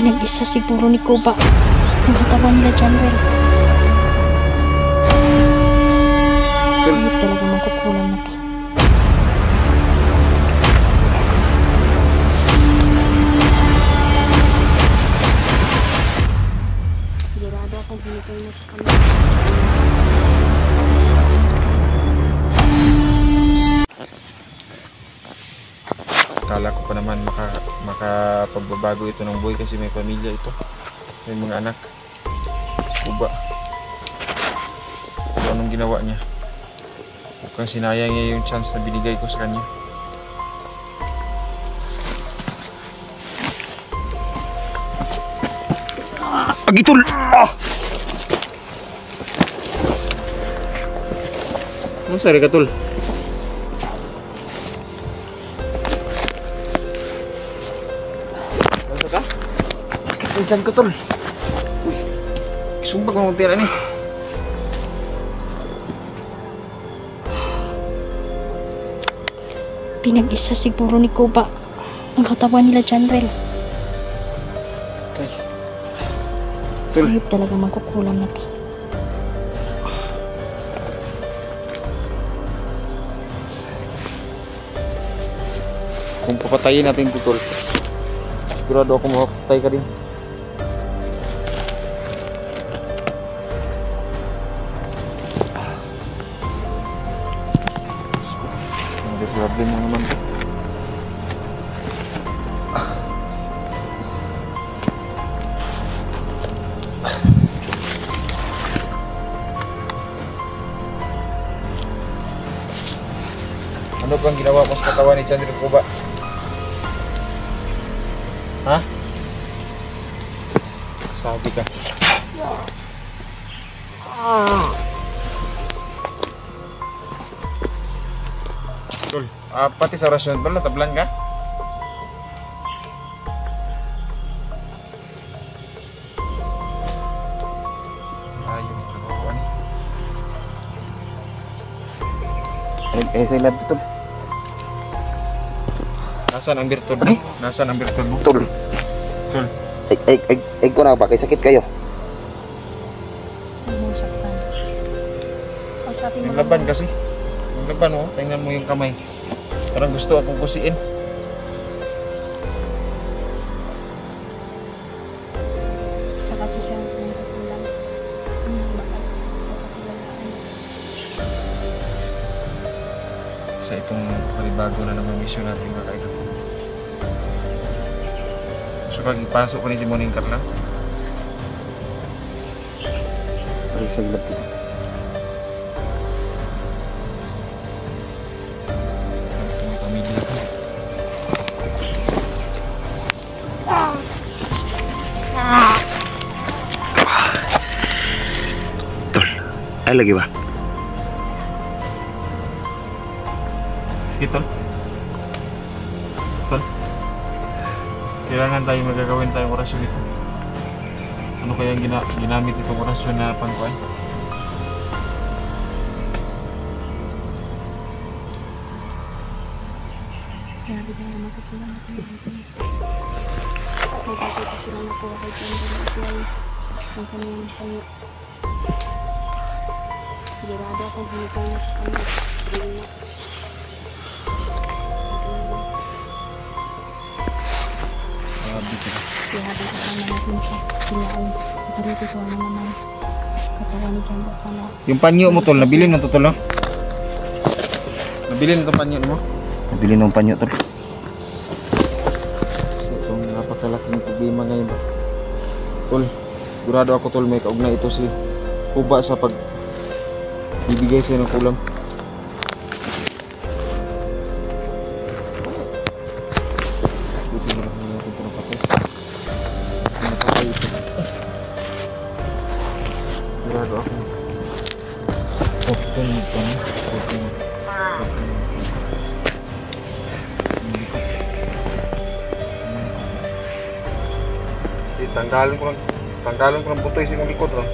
Pinag-isa siguro ni Kuba ang katawan nila, Janwell. Kahit talaga magkukulang na to. Sigurado akong hinipin mo sa kanya. Akala ko pa naman makapagbabago ito ng buhay kasi may pamilya ito. May mga anak. Si Kuba. So anong ginawa niya? Mukhang sinayang niya yung chance na binigay ko sa kanya. Agitol! Ano sari ka, tol? Ano ka? Sakit ko, tol. Sumpag mo tira ni. Pinag-isa siguro ni Kuba ang katawan nila, Janwell. Okay. Tol. Kahit talaga magkukulang na to. Kung papatayin natin ito, tol, sigurado ako makapatay ka rin. May problem mo naman. Ano bang ginawa mo sa katawan ni Chandra Kuba? Ha? Sabi ka. Tol, pati sa orasyon ba natablan ka? Ayun, kabawan. Sa ilab ito. Nasaan ang birtud mo? Nasaan ang birtud mo? Tol. Tol. Ay ko na ba? Kay sakit kayo. Huwag mong saktan. Kausapin mo Yung lang. laban kasi. Yung laban, oh. Tingnan mo yung kamay. Parang gusto akong kusiin. Isa kasi siya ang pinagkukulang. Sa itong panibago na naman mission natin mga kaidol. So pag ipasok ko ni si Moning Carla. Ay sa ilab ito. May pamilya ko. Tol. Ay lagi ba? Sige, Tol. Tol. Kailangan tayo magagawin tayong orasyon ito. Ano kaya ang ginamit itong orasyon na pangkuan? Grabe na naman magkukulang na tayo. May dati pa sila nakuha kay Janwell at Lai. Ang kanyang panyo. Sigurado akong hinipin mo sa kanya. Hindi na. Kaya habang kasama natin siya, sinaon, iparito ko na naman katawan ni Janwell pala. Yung panyo mo, Tol, nabilin mo to, Tol, no? Nabilin itong panyo mo? Nabili ng panyo, tol. So, itong napakalaking problema ngayon ba? Tol, sigurado ako, Tol, may kaugnay ito si Kuba sa pag bibigay sa'yo ng kulam. Buti na lang natin ito napatay. Napatay ito. Sigurado ako. Often ito. Tanggalin ko ng butoy sa mong likod, Ron.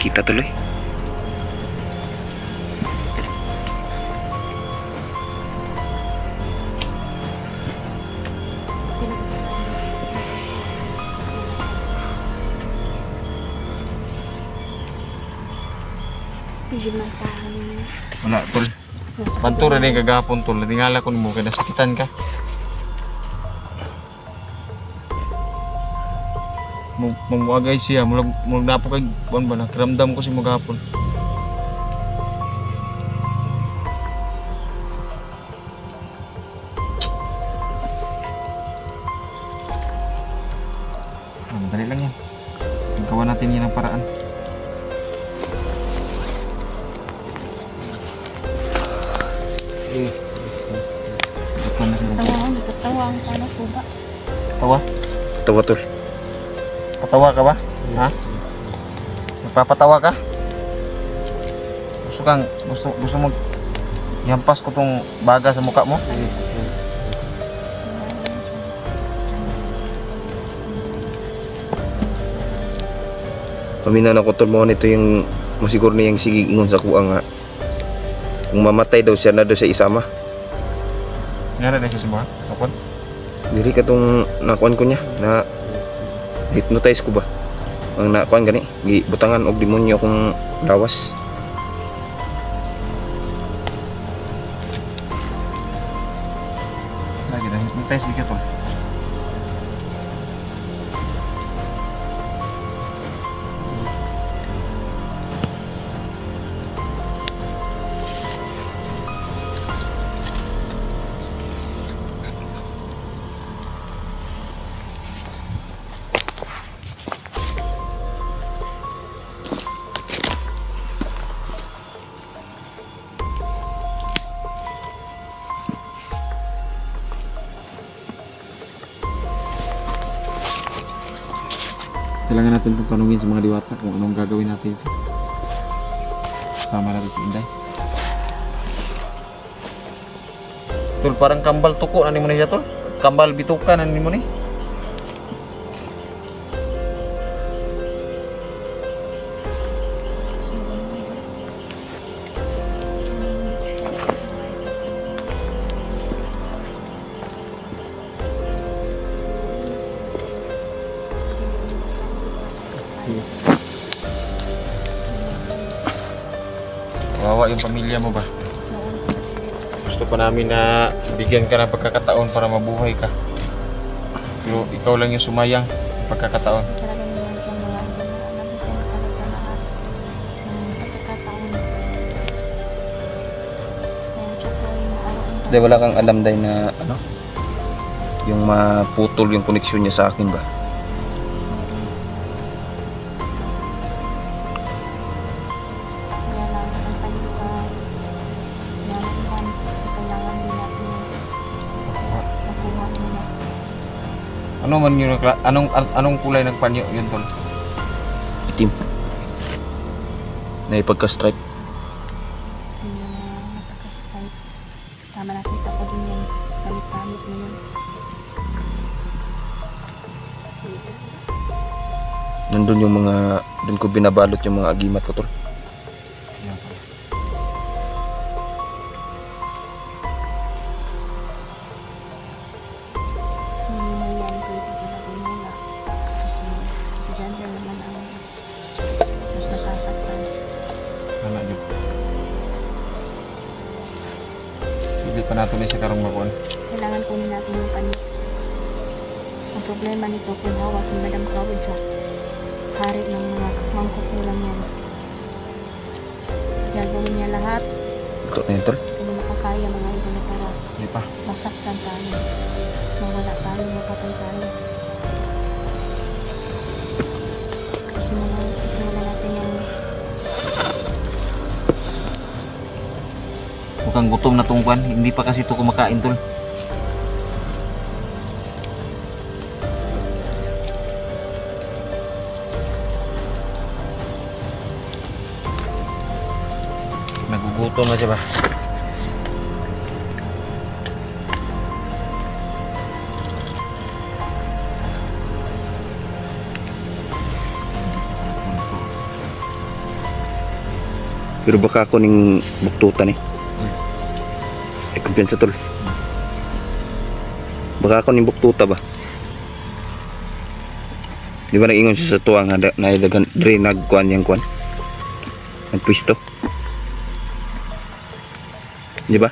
kita tuloy. Medyo masahan. Wala tol. Banto ra din kagahapon tol. Tingala ko nimo kay nasakitan ka. Magwagay siya, mulag napo kay buwan ba nakiramdam ko si magahapon. Madali lang yan. Gawa natin yan ang paraan. Katawa ang paano po ba? Tawa? Tawa tol. Patawa ka ba? Ha? Nagpapatawa ka? Gusto mo ihampas ko tong baga sa mukha mo? Paminaw na ko tol mo nito yung masiguro niyang sige ingon sa kuang nga. Kung mamatay daw siya na daw sa isama. Nga na siya si mga? Kapon? Diri ka tong nakuan ko niya na hypnotize ko ba? Ang nakuan gani, gibutangan og demonyo kung lawas. Lagi na hypnotize ka to. Kailangan natin itong tanungin sa mga diwata kung anong gagawin natin ito. Sama natin si Inday. Tol, parang kambal tuko na ni mo niya tol. Kambal bituka na ni mo ni. Kawawa yung pamilya mo ba? Gusto pa namin na bigyan ka ng pagkakataon para mabuhay ka. Pero ikaw lang yung sumayang pagkakataon. Talaga naman siya mga nabigyan talaga lahat ng pagkakataon. Kaya tsaka yung araw-araw. Dahil wala kang alam dahil na ano, yung maputol yung koneksyon niya sa akin ba? Kaya lang ang palitan. Kaya naman kailangan din natin nakuha nila. Ano man yun, anong kulay ng panyo yun tol? Itim. Na ipagka-stripe. Yung mga nakakasakay. Tama nakita ko din yan sa litamit na yun. Nandun yung mga, dun ko binabalot yung mga agimat ko tol. Yan tol. Hindi mo yan pwede gawin muna. Kasi si gender naman ang mas masasaktan. Ano yun? Hindi pa natuloy sa karong makuan. Kailangan kunin natin yung panyo. Ang problema nito kung hawak ni Madam Kawad siya. Hari ng mga mangkukulang yan. Gagawin niya lahat. Ito na yun tol. Kung makakaya mga idol para Hindi pa. masaktan tayo. Mawala tayo, makatay tayo. Sisimulan natin yung Mukhang gutom na tong kwan. Hindi pa kasi ito kumakain tol. Nagugutom na siya ba? Pero baka ako ning buktutan eh. Ay kumpiyansa tol. Baka ako ning buktuta ba? Di ba nag-ingon siya sa tuwang na idagan dre nagkuan yang kuan? Nagpwisto. Di ba?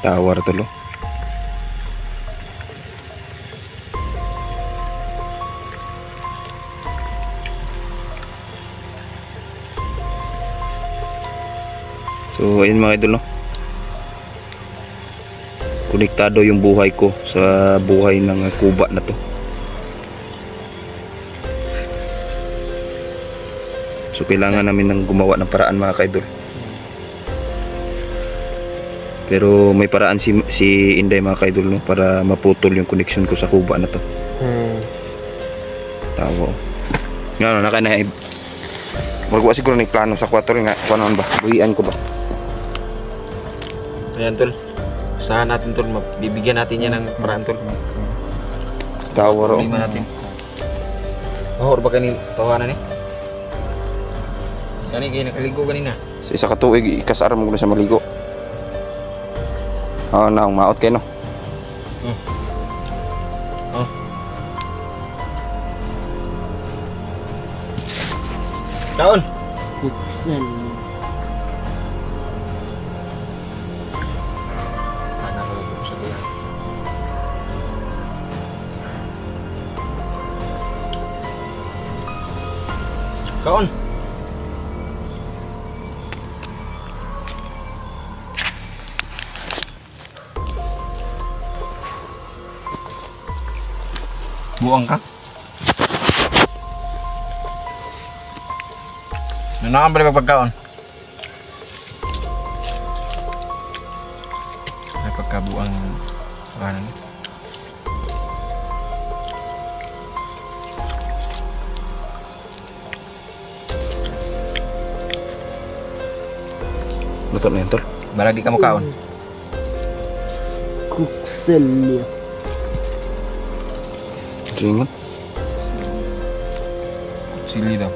Tawar tolo. So ayun mga idol no. Konektado yung buhay ko sa buhay ng kuba na to. So kailangan namin ng gumawa ng paraan mga kaidol. Pero may paraan si Inday mga kaidol no, para maputol yung connection ko sa kuba na to. Tawo. Nga no, nakanaib. Magwa siguro ni plano sa 4 nga, kuanon ba? Buhian ko ba? Ayan tol. Usahan natin tol, bibigyan natin yan ng paraan tol. Tawar oh. Problema natin. Mahor ba kanin tawanan eh? Kani kayo nakaligo kanina. Sa isa ka tuig ikasar mo na sa maligo. Oh, na maot kayo no. Daon. Kaon. Buang ka? Nanakang balik pagkaon? Ay pagkabuang ano ni? Luto na yun tol. Balag di ka mo kaon? Kukselya. Ringon. Sili daw.